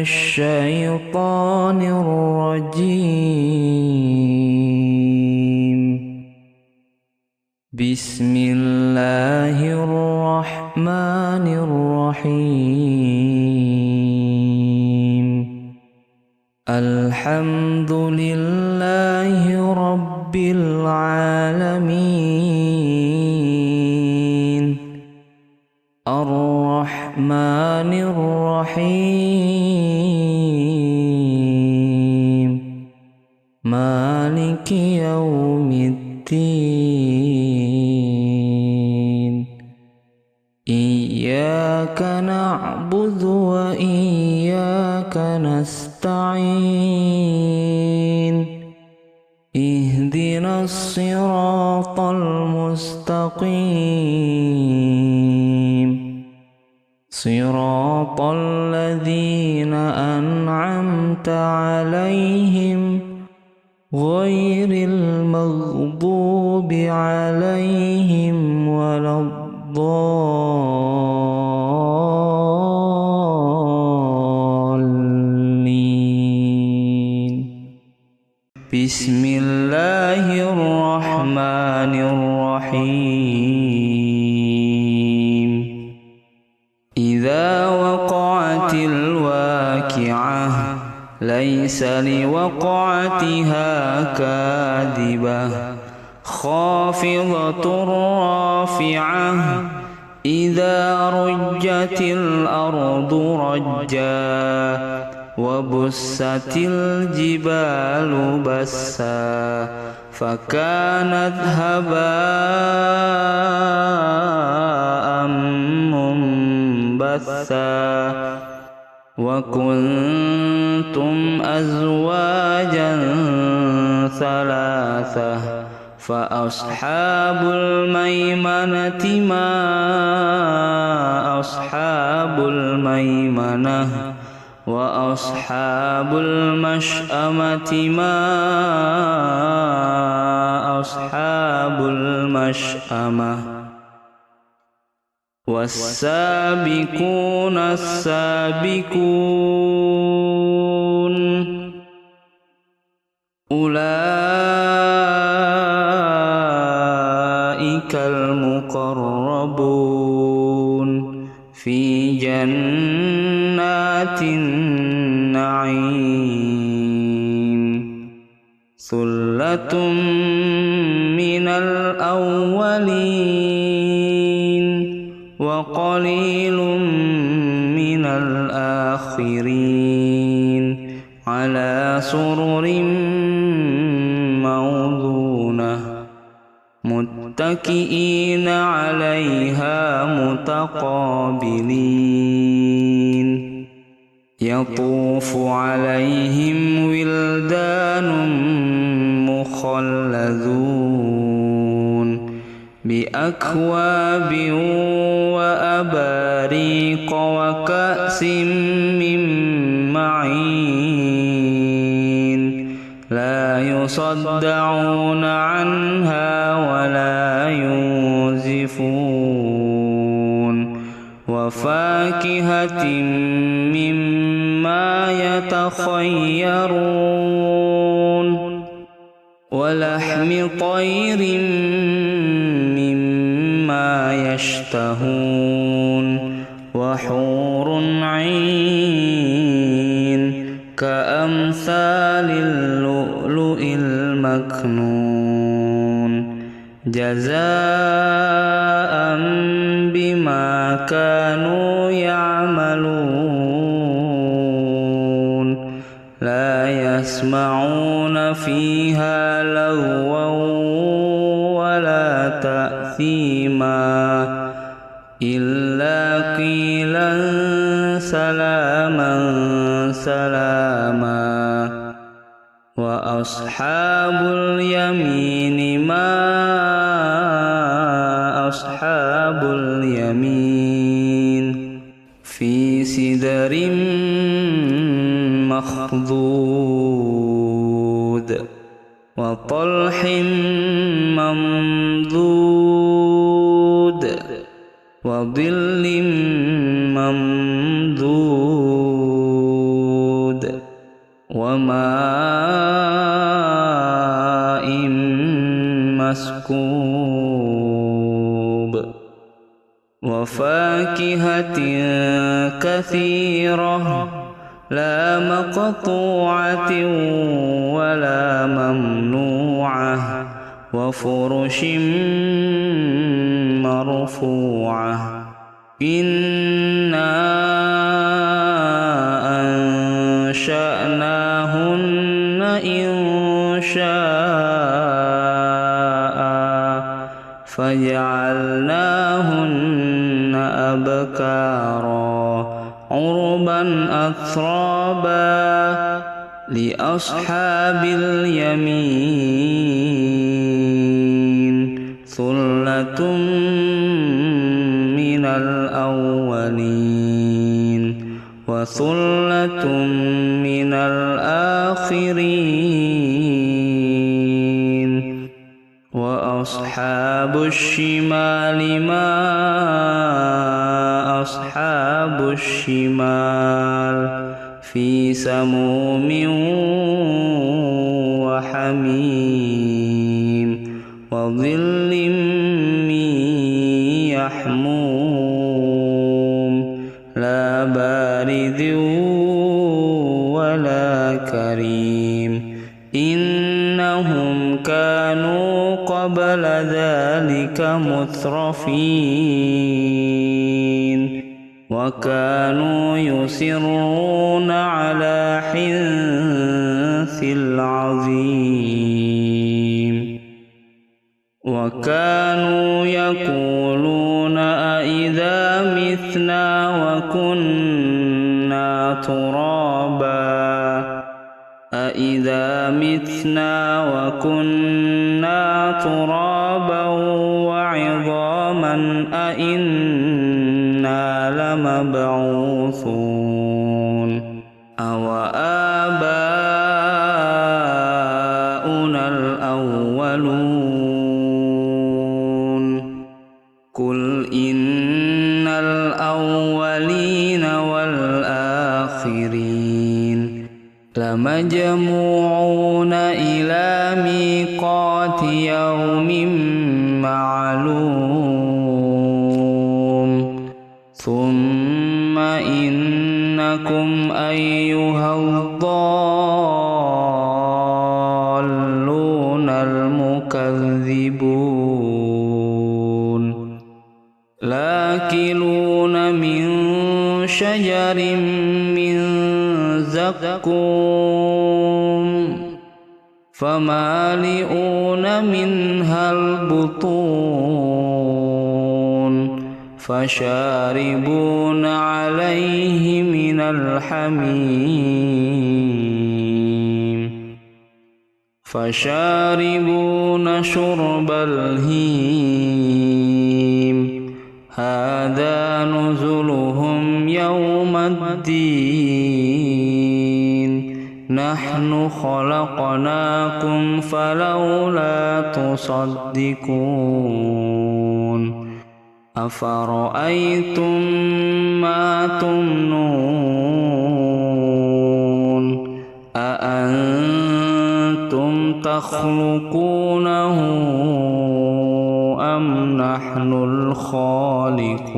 الشيطان الرجيم. بسم الله الرحمن الرحيم. الحمد لله رب العالمين. الرحمن الرحيم. مالك يوم الدين. إياك نعبد وإياك نستعين. اهدنا الصراط المستقيم. صراط الذين أنعمت عليهم غير المغضوب عليهم ولا الضالين. بسم الله الرحمن الرحيم. إذا وقعت الواقعة ليس لوقعتها كاذبة خافضة رافعة. إذا رجت الأرض رجا وبست الجبال بسا فكانت هباء منبثا. وكنتم أزواجا ثلاثة فأصحاب الميمنة ما أصحاب الميمنة. وأصحاب المشأمة ما أصحاب المشأمة. والسابقون السابقون أولئك المقربون في جنات النعيم. ثلة من الأولين وقليل من الآخرين. على سرر موضونة متكئين عليها متقابلين. يطوف عليهم ولدان مخلدون بأكواب وأباريق وكأس من معين. لا يصدعون عنها ولا ينزفون. وفاكهة مما يتخيرون. ولحم طير مما يشتهون. وحور عين كأمثال اللؤلؤ المكنون جزاء بما كانوا يعملون. لا يسمعون فيها لغوا ولا تأثيما إلا قيلا سلاما سلاما. وأصحاب اليمين ما أصحاب اليمين. في سدر مخضود وطلح ممدود وظل ممدود وماء مسكوب وفاكهة كثيرة لا مقطوعة ولا ممنوعة وفرش مرفوعة إنا أنشأناهن إنشاء فجعلناهن أبكارا عربا أترابا لأصحاب اليمين ثلة من الأولين وثلة من الآخرين وأصحاب الشمال ما أصحاب الشمال في سموم وحميم وظل من يحموم لا بارد ولا كريم إنهم كانوا قبل ذلك مترفين وكانوا يصرون على حنث العظيم وكانوا يقولون أإذا متنا وكنا ترابا أإذا متنا وكنا ترابا وعظاما أإنا لمبعوثون أو آباؤنا الأولون قل إن الأولين والآخرين لمجموعون إلى ميقات يوم معلوم ثم إنكم أيها الضالون المكذبون لآكلون من شجر من زقوم فمالئون منها البطون فشاربون عليه من الحميم فشاربون شرب الهيم هذا نزلهم يوم الدين نحن خلقناكم فلولا تصدقون أفرأيتم ما تمنون أأنتم تخلقونه أم نحن الخالقون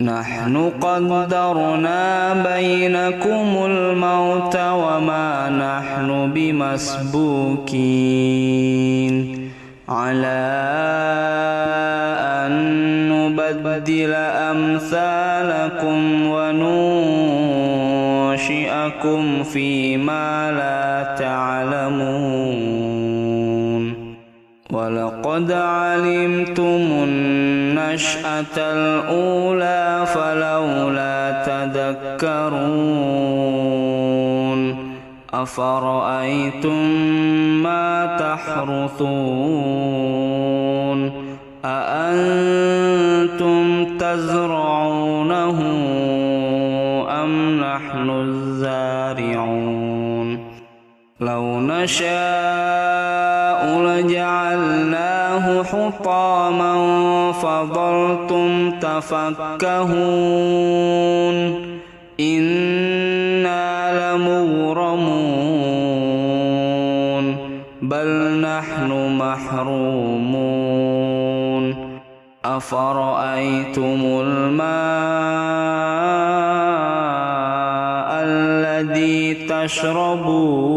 نحن قدرنا بينكم الموت وما نحن بمسبوكين على أن نبدل أمثالكم وننشئكم فيما لا تعلمون ولقد علمتم النشأة الأولى فلولا تذكرون أفرأيتم ما تحرثون أأنتم تزرعونه أم نحن الزارعون لو نشاء لجعلناه حطاما فظلتم تفكهون إنا مغرمون بل نحن محرومون أفرأيتم الماء الذي تشربون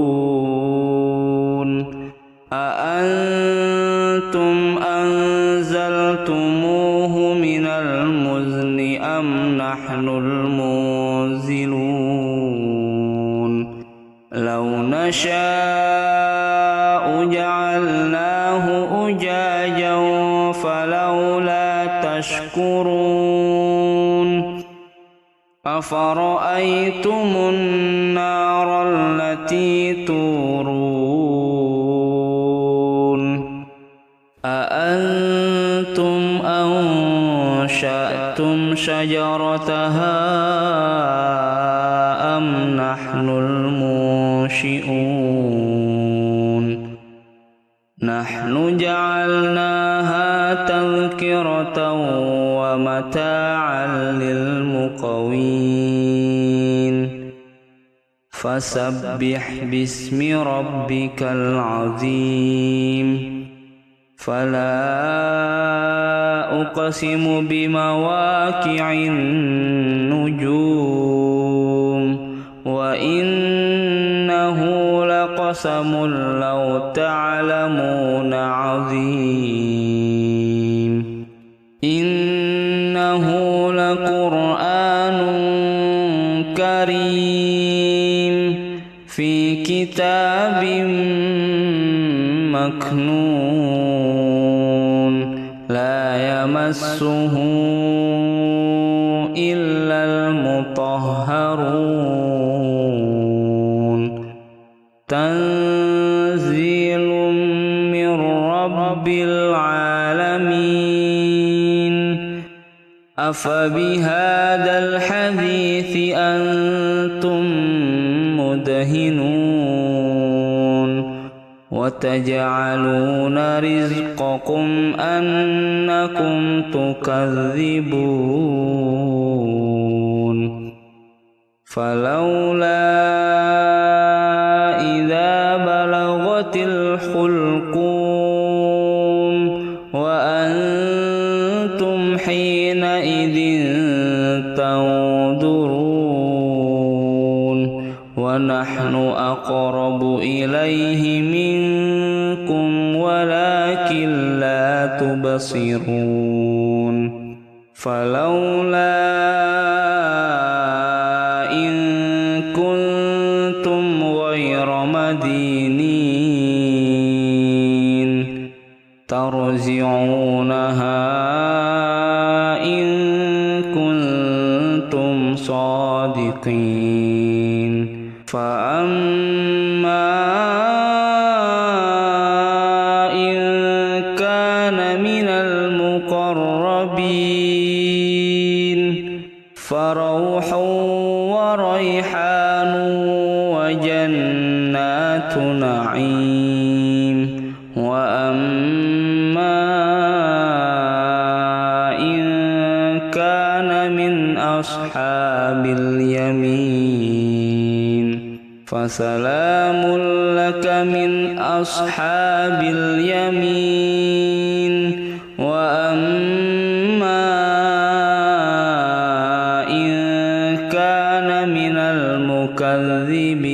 أأنتم أنزلتموه من المزن أم نحن المنزلون لو نشاء جعلناه أجاجا فلولا تشكرون أفرأيتم النار التي تورون أأنتم أنشأتم شجرتها أم نحن المنشئون نحن جعلناها تذكرة ومتاعا للمقوين فسبح باسم ربك العظيم فلا أقسم بمواقع النجوم وإنه لقسم لو تعلمون عظيم إنه لقرآن كريم في كتاب مكنون لا يمسه إلا المطهرون تنزيل من رب العالمين أفبهذا الحديث أنتم مدهنون وتجعلون رزقكم أنكم تكذبون فلولا إذا بلغت الحلقوم وأنتم حينئذ تنظرون ونحن أقرب إليه منكم ولكن لا تبصرون فلولا إن كنتم غير مدينين ترجعونها إن كنتم صادقين فأما إن كان من المقربين فروح وريحان وجنات نعيم وأما إن كان من أصحاب اليمين فسلام لك من أصحاب اليمين وأما إن كان من المكذبين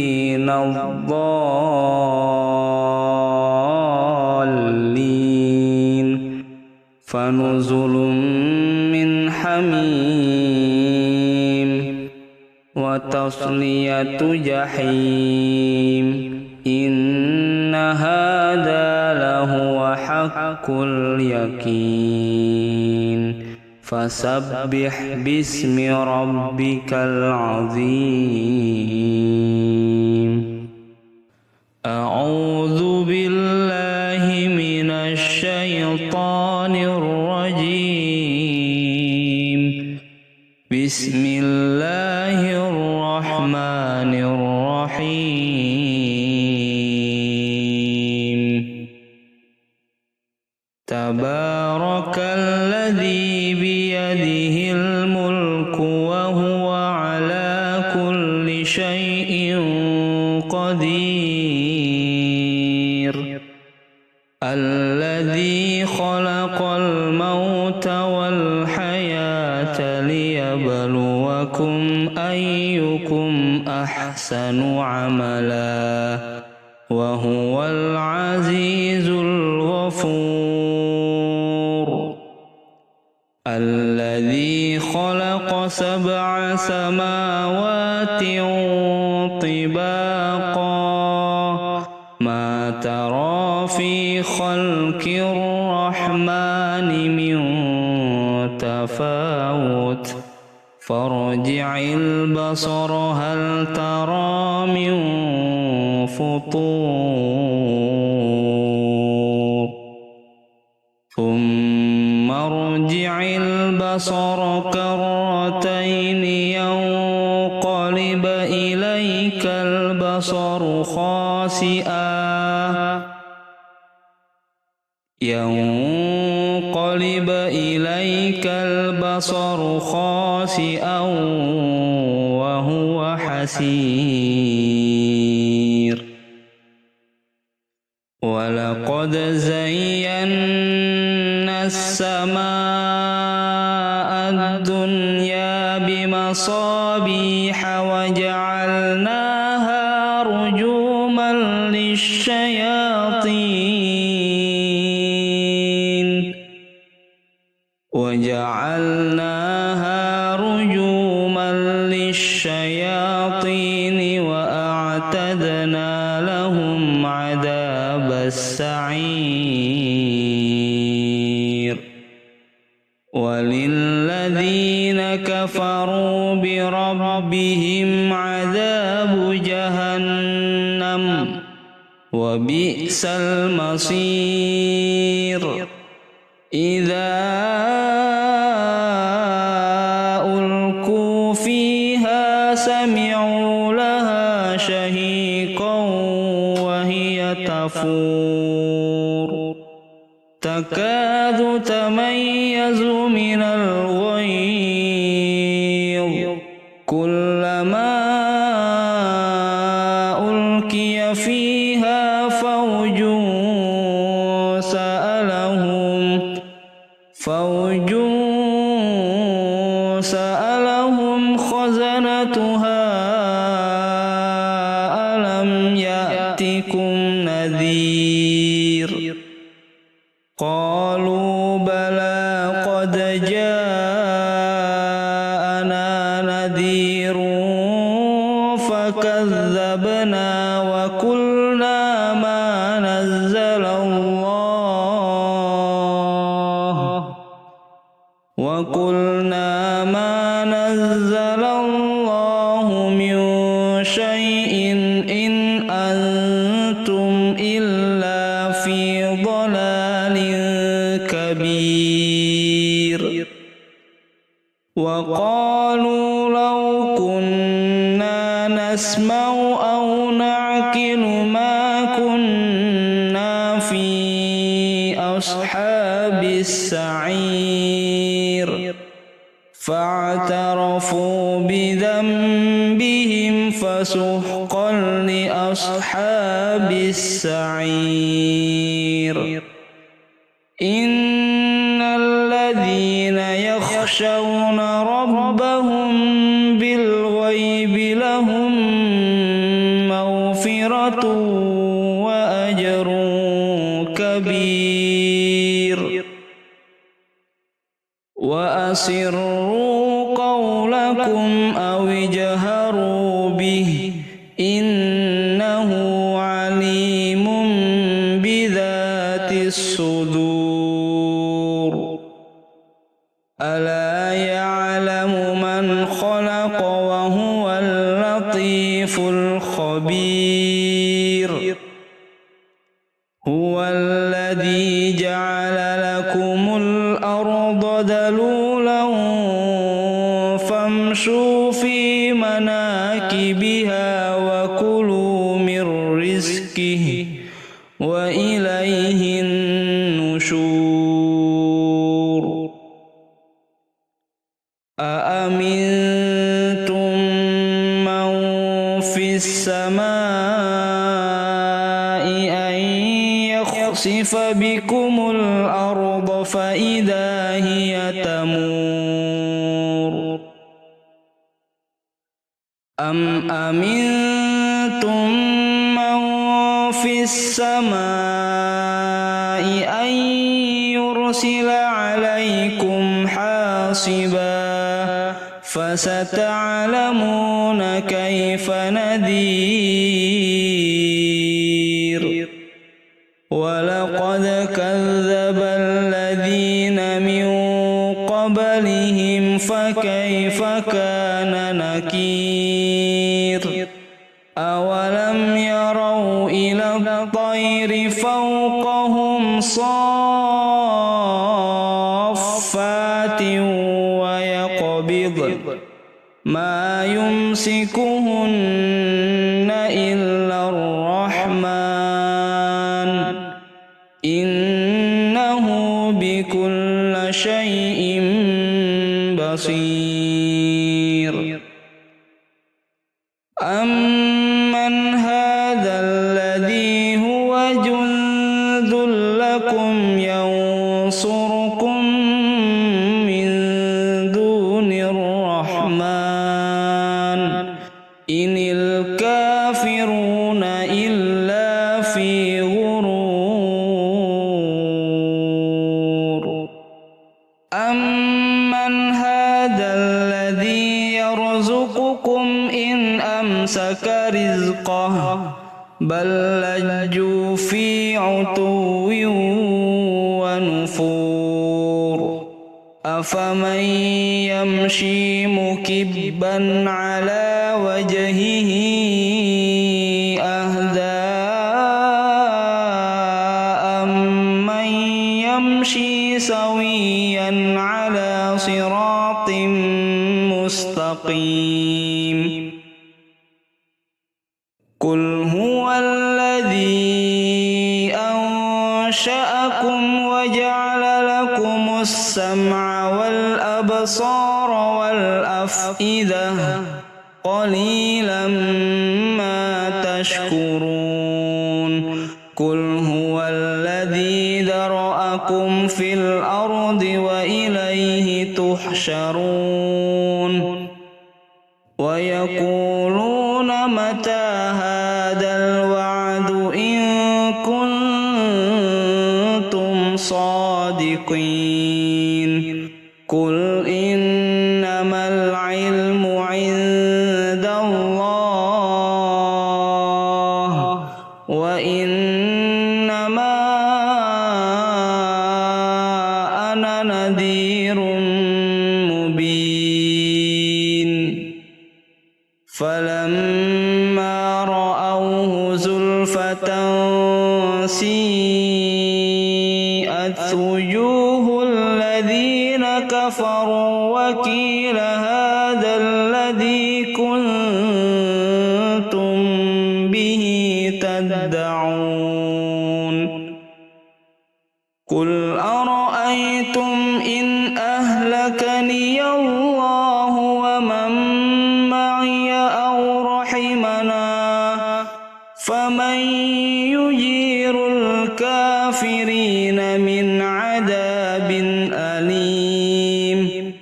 الضالين فنزل من حميم وتصلية جحيم إن هذا لهو حق اليقين فسبح باسم ربك العظيم أعوذ بالله من الشيطان الرجيم بسم الله الرحمن الرحيم تبارك الذي بيده الملك وهو على كل شيء الحياة ليبلوكم أيكم أحسن عملا وهو العزيز الغفور الذي خلق 7 سماوات طباقا ما ترى في خلق الرحمن من تفاوت فارجع البصر هل ترى من فطور ثم ارجع البصر كرتين ينقلب إليك البصر خاسئا وهو حسير ولقد زينا السماء الدنيا بمصابيح وجعلناها رجوما للشياطين وأعتدنا لهم عذاب السعير وللذين كفروا بربهم عذاب جهنم وبئس المصير إذا ألقوا فيها سمعوا لها شهيقا وهي تفور تكاد تميز من الغيظ كلما ألقي فيها فوج سألهم خزنتها ألم يأتكم نذير قالوا بلى قد جاءنا نذير فكذبنا وقلنا ما نزل الله من شيء إن أنتم إلا في ضلال كبير وقالوا لو كنا نسمع أو نعقل ما كنا في أصحاب السعير فاعترفوا بذنبهم فسحقا لأصحاب السعير إن الذين يخشون ربهم بالغيب لهم مغفرة وأجر كبير وأسروا قولكم أو اجهروا به إنه عليم بذات الصدور ألا يعلم من خلق وهو اللطيف الخبير هو الذي جعل لكم الأرض ذلولا فامشوا في مناكبها وكلوا من رزقه وإليه النشور أأمنتم من في السماء أن يخسف بكم الأرض فإذا هي تمور أم أمنتم من في السماء أن يرسل عليكم حاصبا فستعلمون كيف نذير ولقد كذب الذين من قبلهم فكيف كان نكير أولم يروا إلى الطير فوقهم صافات ويقبض ما يمسكهن إلا الرحمن إنه بكل شيء بصير أمن هذا الذي هو جند لكم ينصركم من دون الرحمن إن الكافرون إلا في غرور أمن هذا الذي يرزقكم إن أمسك رزقه بل لجوا في عتو ونفور أفمن يمشي مكبا على وجهه أهدى أمن يمشي سويا على صراط مستقيم قل هو الذي أنشأكم وجعل لكم السمع والأبصار والأفئدة قليلا ما تشكرون قل هو الذي ذرأكم في الأرض وإليه تحشرون ويقولون متى هذا الوعد إن كنتم صادقين قل إنما العلم عند الله وإنما أنا نذير مبين فلما رأوه زلفة سيئت وجوه الذين كفروا وقيل هذا الذي كنتم به تدعون قل أرأيتم إن أهلكني الله ومن معي أو رحمنا فمن يجير الكافرين من عذاب أليم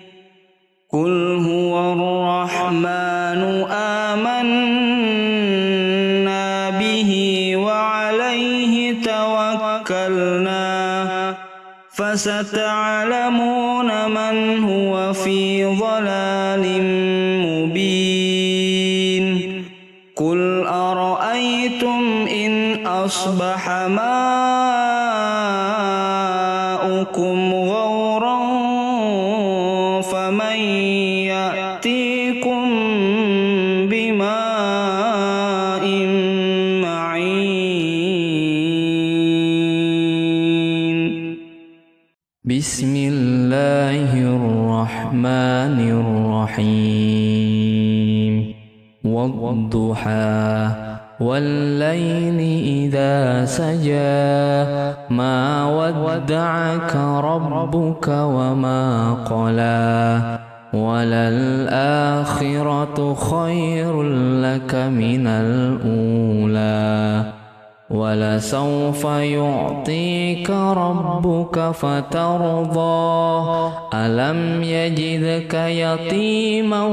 قل هو الرحمن آمنا به وعليه توكلنا فستعلمون من هو في ضلال مبين قل أرأيتم إن أصبح ماؤكم غورا فمن يأتيكم بماء معين بسم الله الرحمن الرحيم والضحى والليل إذا سجى ما ودعك ربك وما قلى وللآخرة خير لك من الأولى ولسوف يعطيك ربك فترضى ألم يجدك يتيما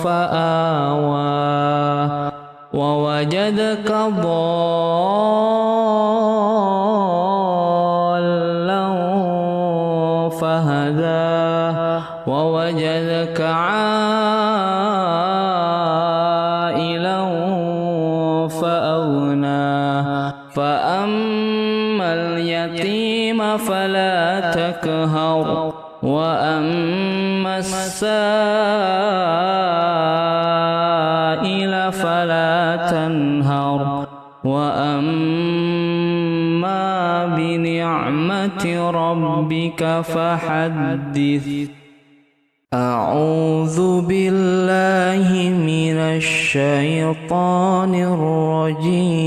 فآوى ووجدك ضالا فهدى ووجدك عائلا فأغنى فأما اليتيم فلا تقهر وأما السائل فلا تنهر وأما بنعمة ربك فحدث. أعوذ بالله من الشيطان الرجيم.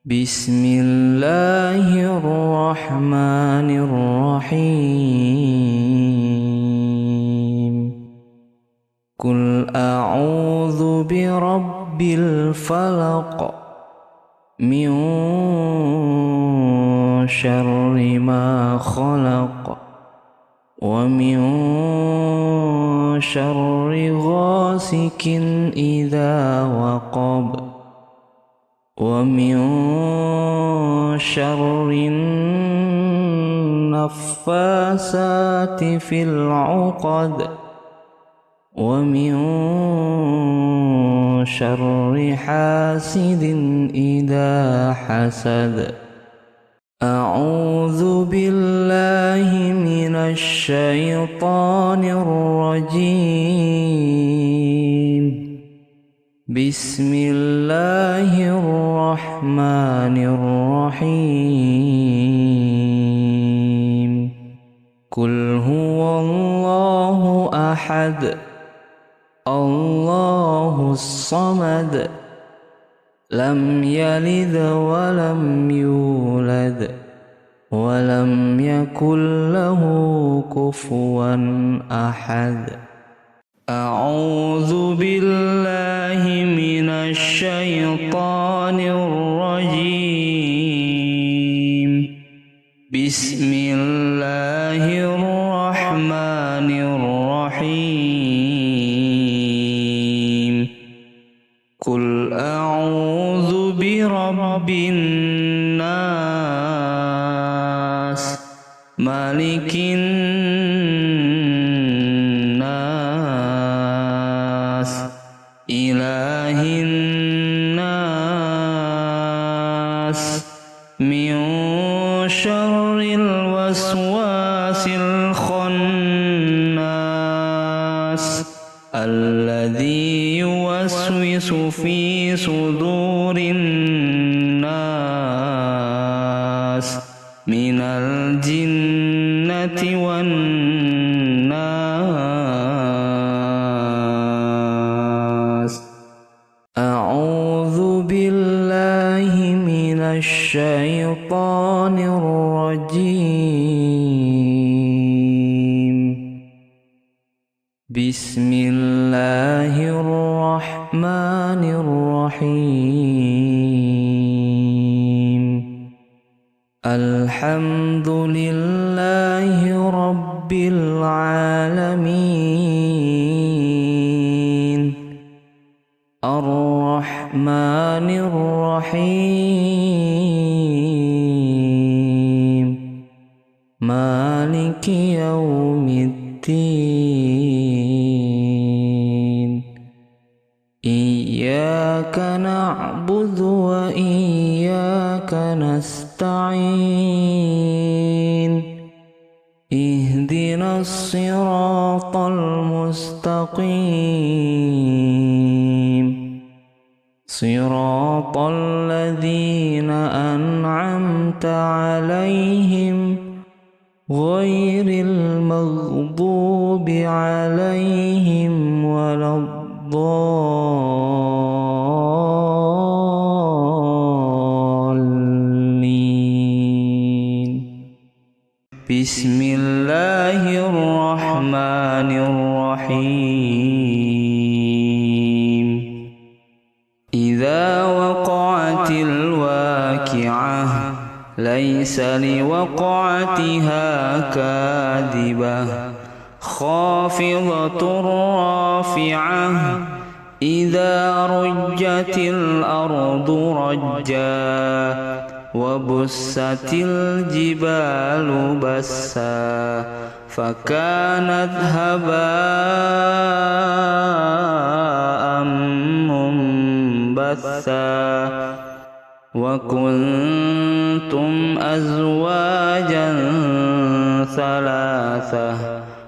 بسم الله الرحمن الرحيم. قل أعوذ برب الفلق من شر ما خلق ومن شر غاسق إذا وقب ومن شر النفاثات في العقد ومن شر حاسد إذا حسد. أعوذ بالله من الشيطان الرجيم. بسم الله الرحمن الرحيم. قل هو الله أحد الله الصمد لم يلد ولم يولد ولم يكن له كفوا أحد. أعوذ بالله من الشيطان الرجيم. بسم الله الرحمن الرحيم. قل أعوذ برب الناس مالك الناس إله الناس من شر الوسواس الخناس الذي يوسوس في صدور الناس من الجنة والناس. أعوذ بالله من الشيطان الرجيم. بسم الله الرحمن الرحيم. الحمد لله رب العالمين الرحمن الرحيم مالك يوم الدين. إياك نعبد وإياك نستعين. اهدنا الصراط المستقيم صراط الذين أنعمت عليهم غير المغضوب عليهم ولا الضالين. بسم الله الرحمن الرحيم. ليس لوقعتها كاذبة خافضة رافعة إذا رجت الأرض رجا وبست الجبال بسا فكانت هباء منبثا وكنتم أزواجا ثلاثة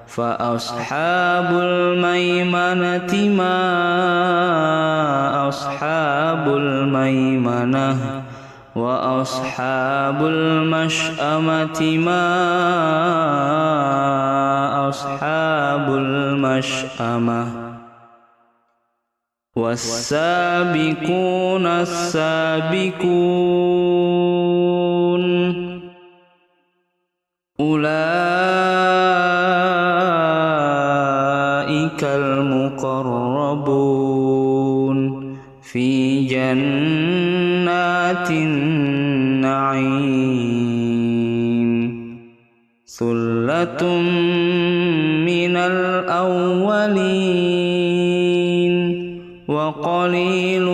فأصحاب الميمنة ما أصحاب الميمنة وأصحاب المشأمة ما أصحاب المشأمة والسابقون السابقون أولئك المقربون في جنات النعيم ثلة من الأولين وقليل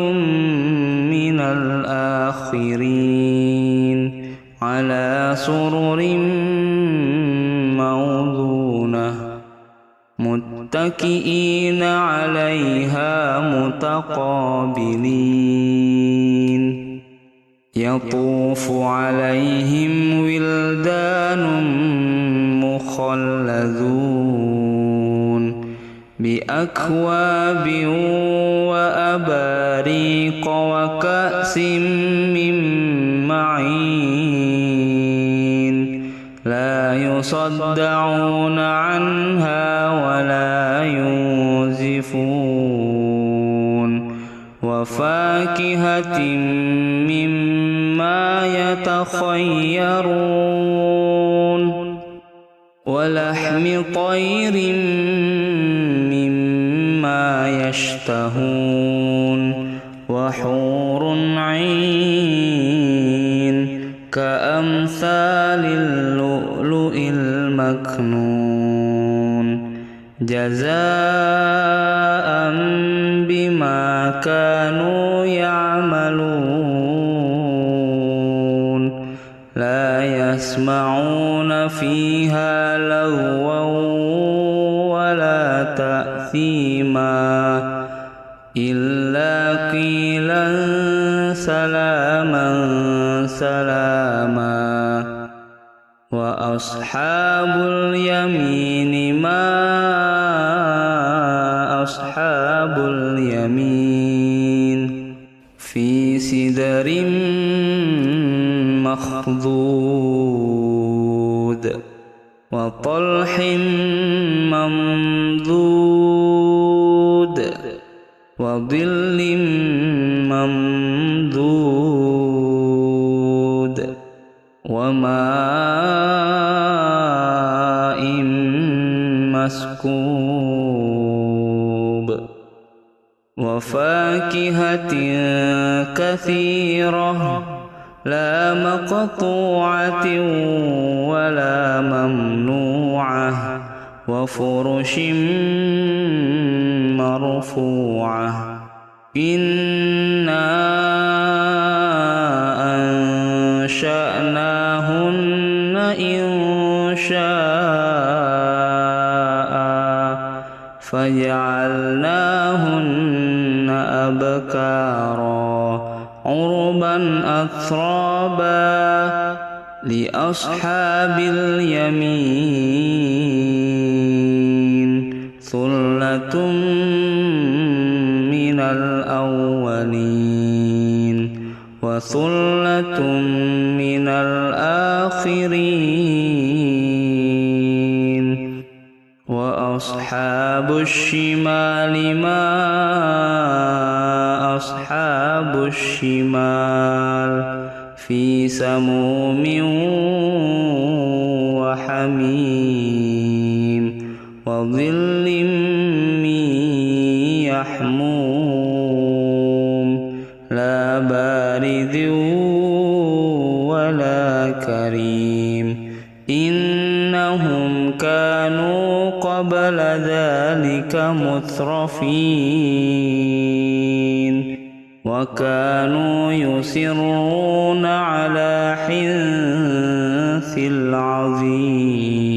من الآخرين على سرر موضونة متكئين عليها متقابلين يطوف عليهم ولدان مخلدون بأكواب وأباريق وكأس من معين لا يصدعون عنها ولا ينزفون وفاكهة مما يتخيرون ولحم طير مما يشتهون وحور عين كأمثال اللؤلؤ المكنون جزاء بما كانوا يعملون لا يسمعون فيها لغوا ولا تأثيما إلا قيلا سلاما سلاما وأصحاب اليمين ما أصحاب اليمين في سدر مخضود وطلح ممدود وظل ممدود وماء مسكوب وفاكهة كثيرة لا مقطوعة ولا ممنوعة وفرش مرفوعة إنا أنشأناهن إنشاء فجعلناهن أبكارا عربا أترابا لأصحاب اليمين ثلة من الأولين وثلة من الآخرين وأصحاب الشمال ما أصحاب الشمال في سموم وحميم وظل من يحموم لا بارد ولا إنهم كانوا قبل ذلك مترفين وكانوا يصرون على حنث العظيم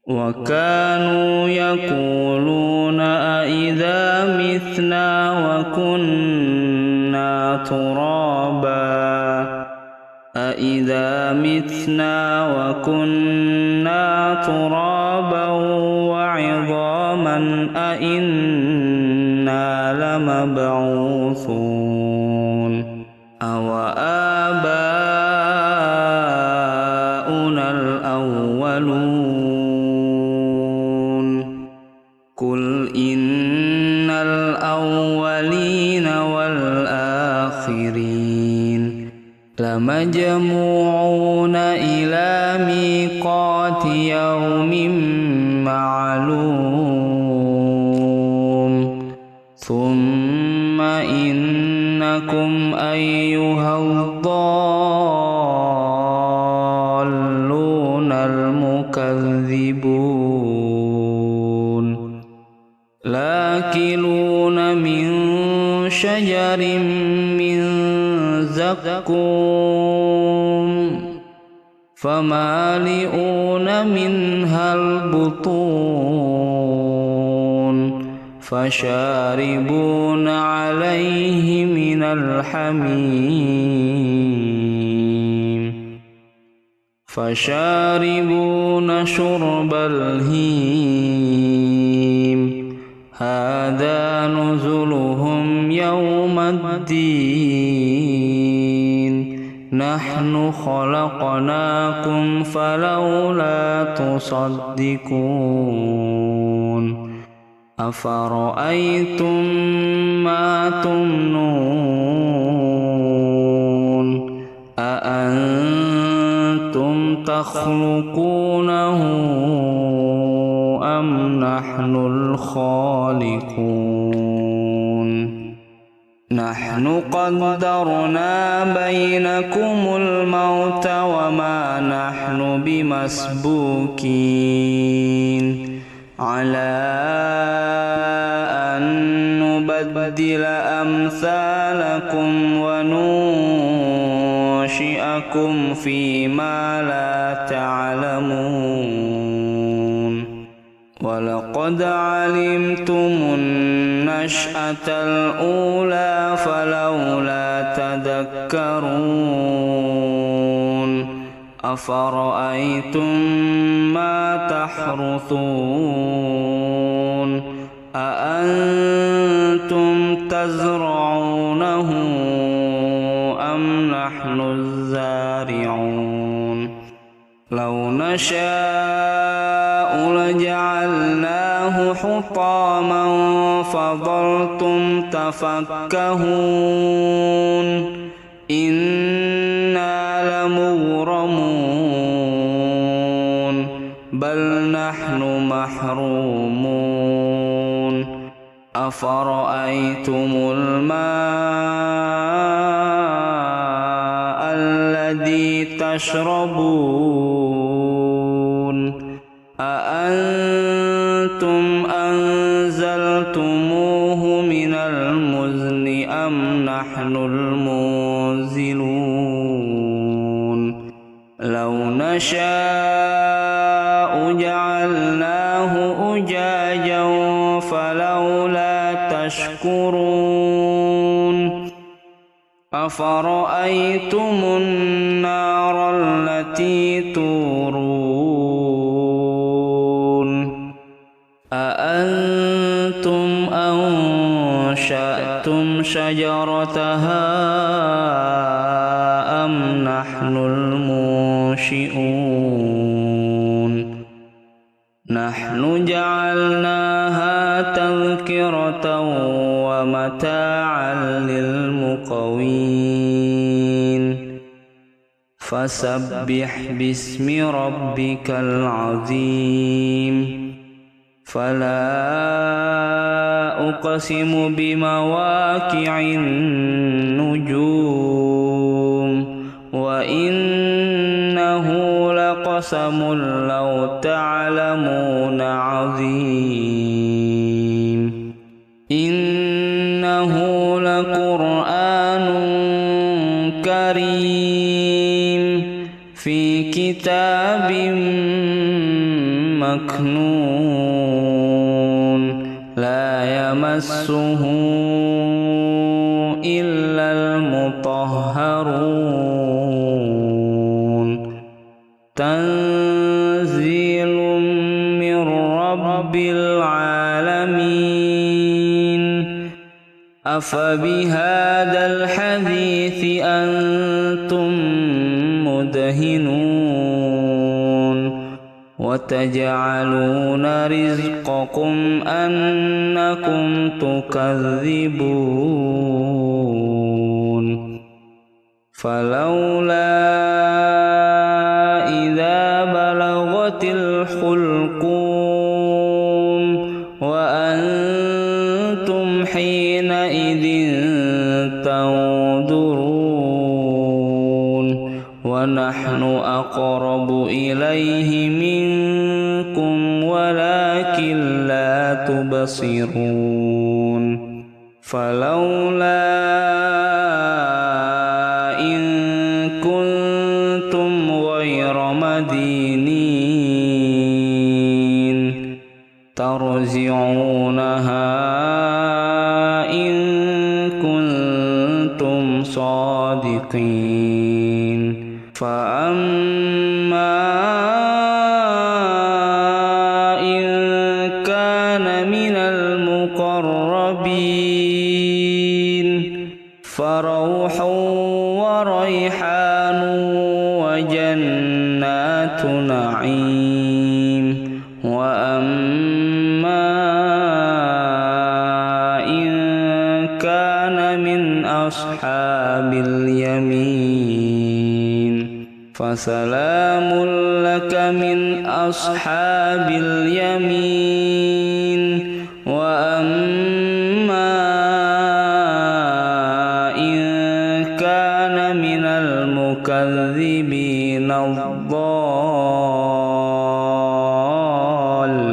وكانوا يقولون أإذا متنا وكنا ترابا أإذا متنا وكنا ترابا وعظاما أإنا لمبعوثون أو آباؤنا الأولون قل إن الأولين والآخرين لمجموعون إلى ميقات يوم معلوم ثم إنكم أيها الضالون المكذبون لآكلون من شجر من زقوم فمالئون منها البطون فشاربون عليه من الحميم فشاربون شرب الهيم هذا نزلهم يوم الدين نحن خلقناكم فلولا تصدقون أفرأيتم ما تمنون أأنتم تخلقونه أم نحن الخالقون نحن قدرنا بينكم الموت وما نحن بمسبوكين على أن نبدل أمثالكم وننشئكم فيما لا تعلمون ولقد علمتم النشأة الأولى فلولا تذكرون أفرأيتم ما تحرثون أأنتم تزرعونه أم نحن الزارعون لو نشاء لجعلناه حطاما فظلتم تفكهون إنا لمغرمون بل نحن محرومون أفرأيتم الماء الذي تشربون أأنتم أنزلتموه من المزن أم نحن المنزلون لو نشاء جعلناه أجاجا فلولا تشكرون أفرأيتم النار التي تورون أأنتم أنشأتم شجرتها أم نحن المنشئون نحن جعلناها تذكرة ومتاعا للمقوين فسبح باسم ربك العظيم فلا أقسم بمواقع النجوم وإنه لقسم لو تعلمون عظيم إنه لقرآن كريم في كتاب مكنون لا يمسه إلا المطهرون تنزيل من رب العالمين أفبهذا الحديث أنتم مدهنون وتجعلون رزقكم أنكم تكذبون فلولا إذا بلغت الحلقوم وأنتم حينئذ تنظرون ونحن أقرب إليه منكم ولكن لا تبصرون فلولا إن كنتم غير مدينين ترجعونها إن كنتم صادقين فأما إن كان من المقربين فروح وريحان وجنات نعيم وأما إن كان من أصحاب اليمين فسلام لك من أصحاب اليمين وأما إن كان من المكذبين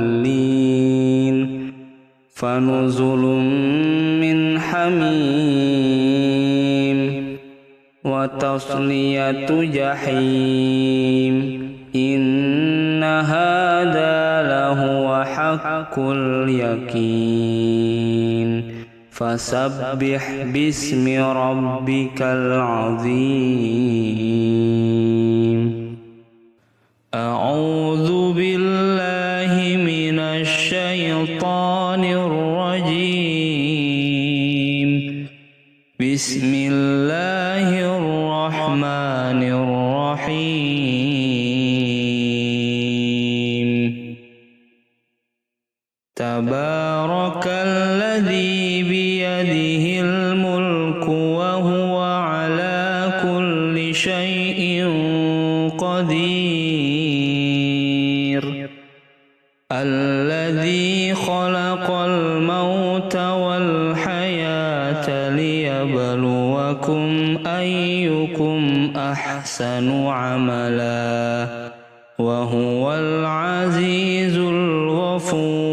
الضالين فنزل من حميم وتصلية جحيم إن هذا لهو حق اليقين فسبح باسم ربك العظيم أعوذ بالله من الشيطان الرجيم بسم الله الرحمن الرحيم تبارك الذي بيده الملك وهو على كل شيء قدير الذي خلق الموت والحياة ليبلوكم أيكم أحسن عملا وهو العزيز الغفور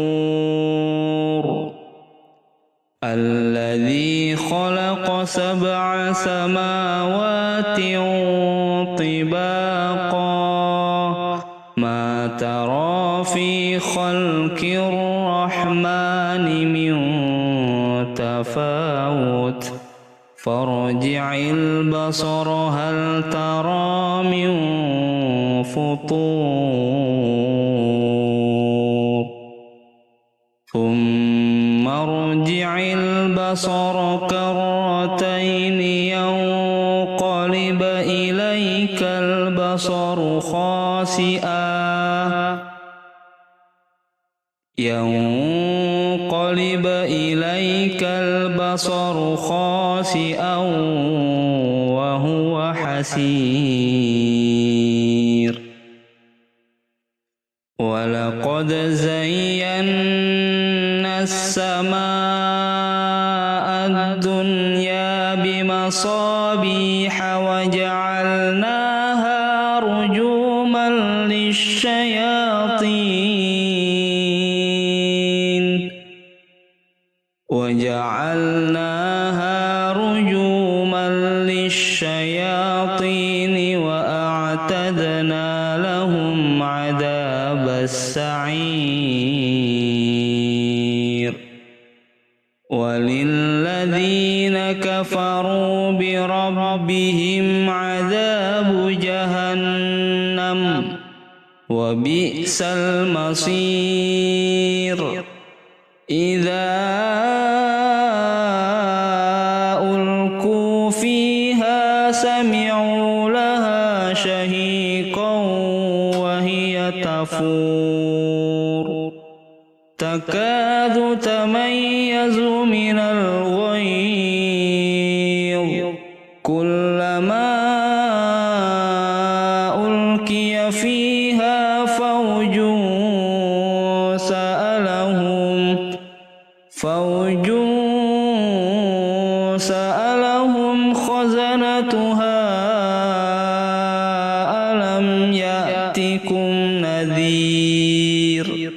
الذي خلق 7 سماوات طباقا ما ترى في خلق الرحمن من تفاوت فارجع البصر هل ترى من فطور ثم ارجع البصر كرتين ينقلب إليك البصر خاسئا وهو حسير ولقد زينا السماء الدنيا بمصابيح وجعلناها رجوما للشياطين وجعلناها رجوما للشياطين وأعتدنا لهم عذاب السعير وللذين كفروا بربهم عذاب جهنم وبئس المصير إذا ألقوا فيها سمعوا لها شهيقا وهي تفور تكاد تميز من الغيظ كلما ألقي فيها فوج سألهم خزنتها ألم يأتكم نذير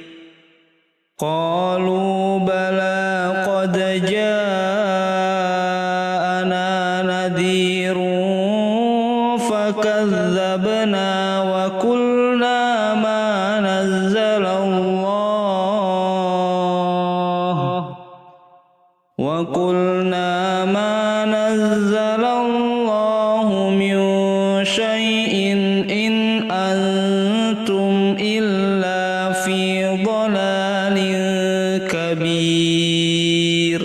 قالوا بلى قد جاءنا نذير فكذبنا وقلنا ما نزل الله من شيء إن أنتم إلا في ضلال كبير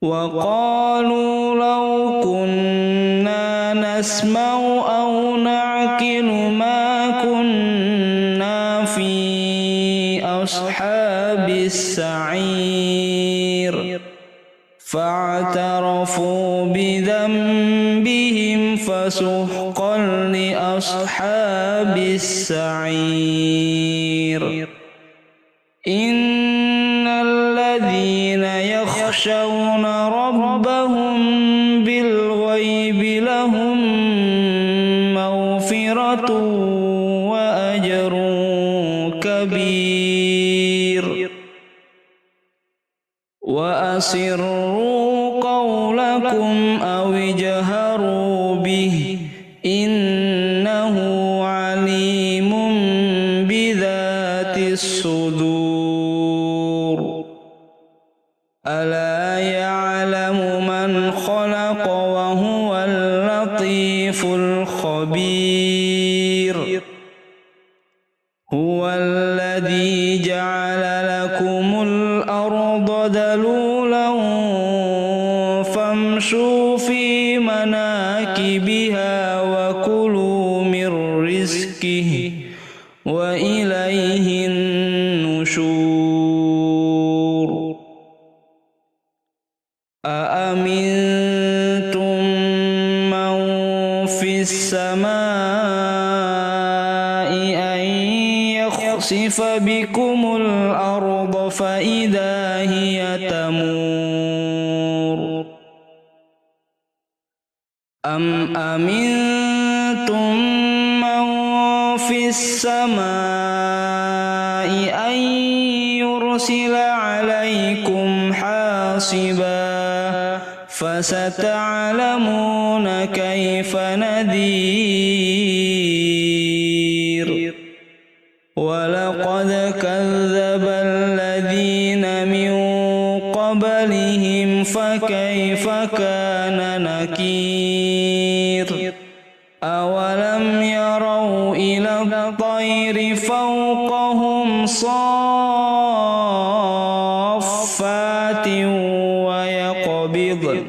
وقالوا لو كنا نسمع أو نعقل ما كنا في أصحاب السعير فاعترفوا بذنبهم فسحقا لأصحاب السعير إن الذين يخشون ربهم بالغيب لهم مغفرة وأجر كبير وأسروا قولكم أو اجهروا به إنه عليم بذات الصدور ألا يعلم من خلق وهو اللطيف الخبير هو الذي جعل لكم الأرض ذلولا فامشوا في مناكبها وكلوا من رزقه وإليه النشور أأمنتم من في السماء أن يخسف بكم الأرض فإذا هي تمور أم أمنتم من في السماء أن يرسل عليكم حاصبا فستعلمون كيف نذير ولقد كذب الذين من قبلهم فكيف كان نكير أولم يروا إلى الطير فوقهم صافات ويقبض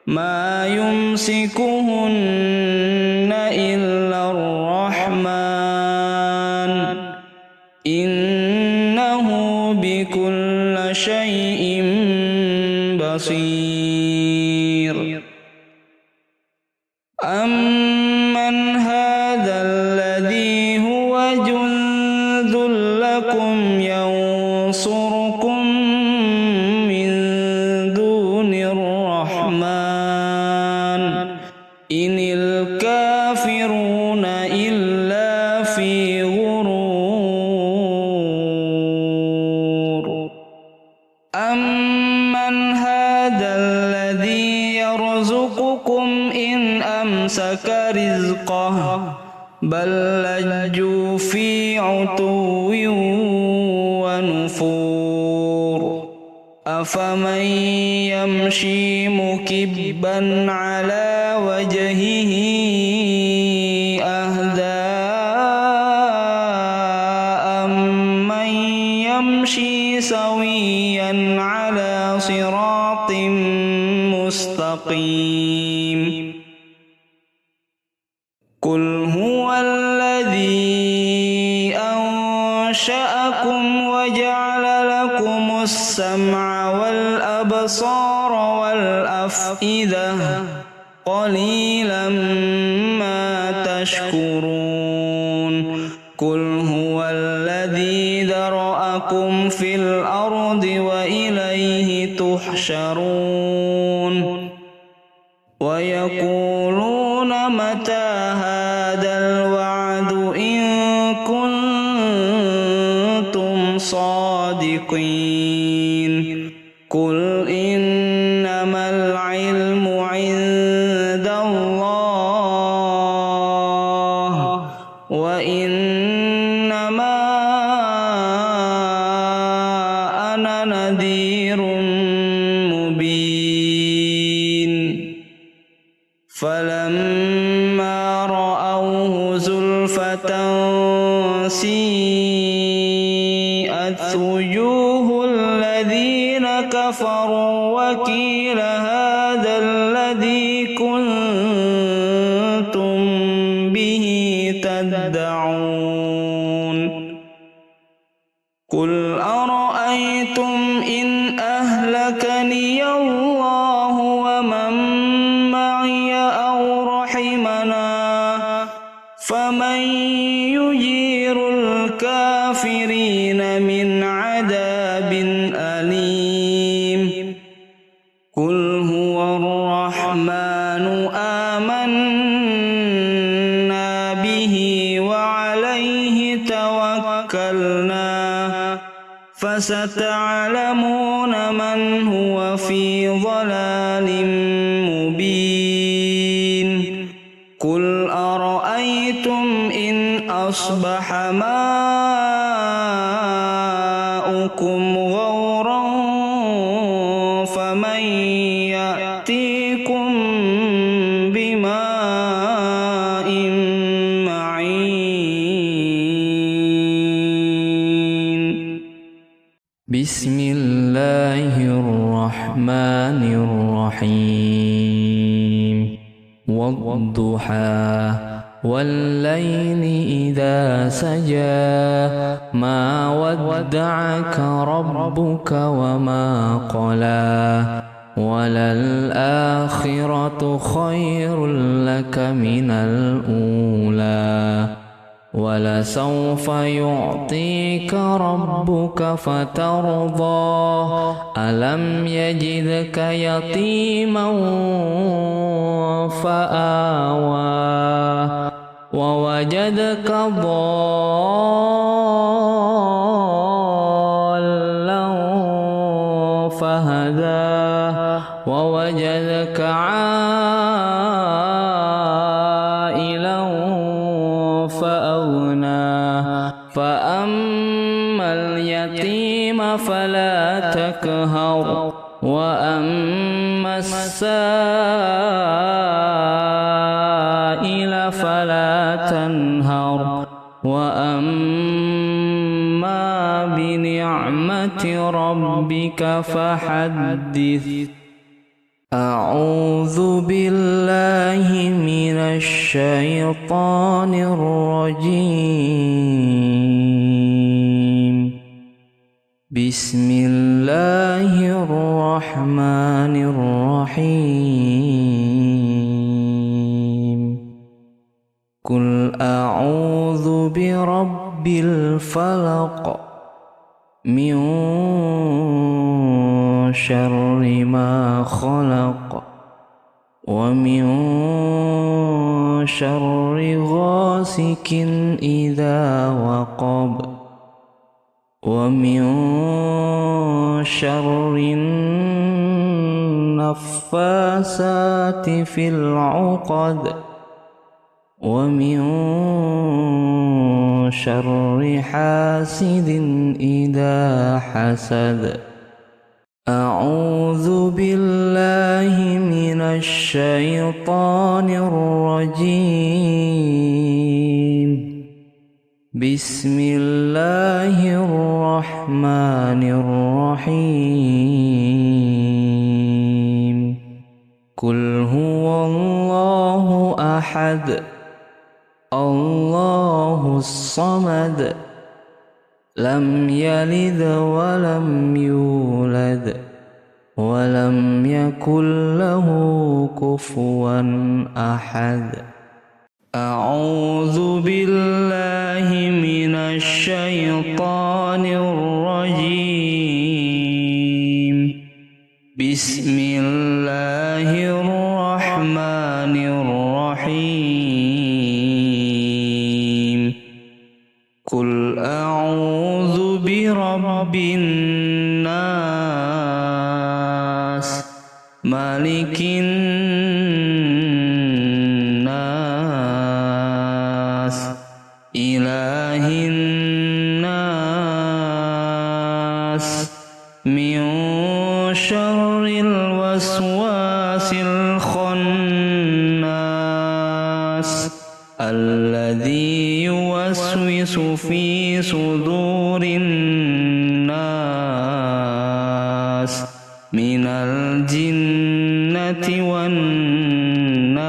ما يمسكهن إلا الرحمن إنه بكل شيء بصير أمن هذا الذي هو جند لكم ينصركم من دون الرحمن إن الكافرون إلا في غرور أمن هذا الذي يرزقكم إن أمسك رزقه بل لجوا في عتو ونفور أفمن يمشي مكبا على وجهه أهدى أمن يمشي سويا على صراط مستقيم قل هو الذي أنشأكم وجعل لكم السمع والأبصار والأفئدة قليلا ما تشكرون قل هو الذي ذرأكم في الأرض وإليه تحشرون ويقولون متى هذا الوعد إن كنتم صادقين قل إنما العلم عند الله وإنما أنا نذير مبين فلما رأوه زلفة سيئت وجوه الذين كفروا وقيل هذا الذي كنتم به تدعون قل أرأيتم إن أهلكني الله ومن معي أو رحمنا فمن يجير الكافرين من عذاب أليم قل هو الرحمن آمنا به وعليه توكلنا فستعلمون من هو في ضلال مبين قل أرأيتم إن أصبح ماؤكم غورا فمن يأتيكم بماء معين بسم الله الرحمن الرحيم والضحى والليل إذا سجى ما ودعك ربك وما قلى وللآخرة خير لك من الأولى ولسوف يعطيك ربك فترضى ألم يجدك يتيما فآوى ووجدك ضالا فهدى ووجدك عائلا فأغنى فأما اليتيم فلا تقهر وأما السائل فلا تنهر وأما بنعمة ربك فحدث أعوذ بالله من الشيطان الرجيم بسم الله الرحمن الرحيم قل أعوذ برب الفلق من شر ما خلق ومن شر غاسق إذا وقب ومن شر النفاثات في العقد ومن شر حاسد إذا حسد أعوذ بالله من الشيطان الرجيم بسم الله الرحمن الرحيم قل هو الله أحد الله الصمد لم يلد ولم يولد ولم يكن له كفوا أحد أعوذ بالله من الشيطان الرجيم بسم الله الرحمن الرحيم قل أعوذ برب الناس مالك الناس إله الناس من شر الوسواس الخناس الذي يوسوس في صدور الناس من الجنة والناس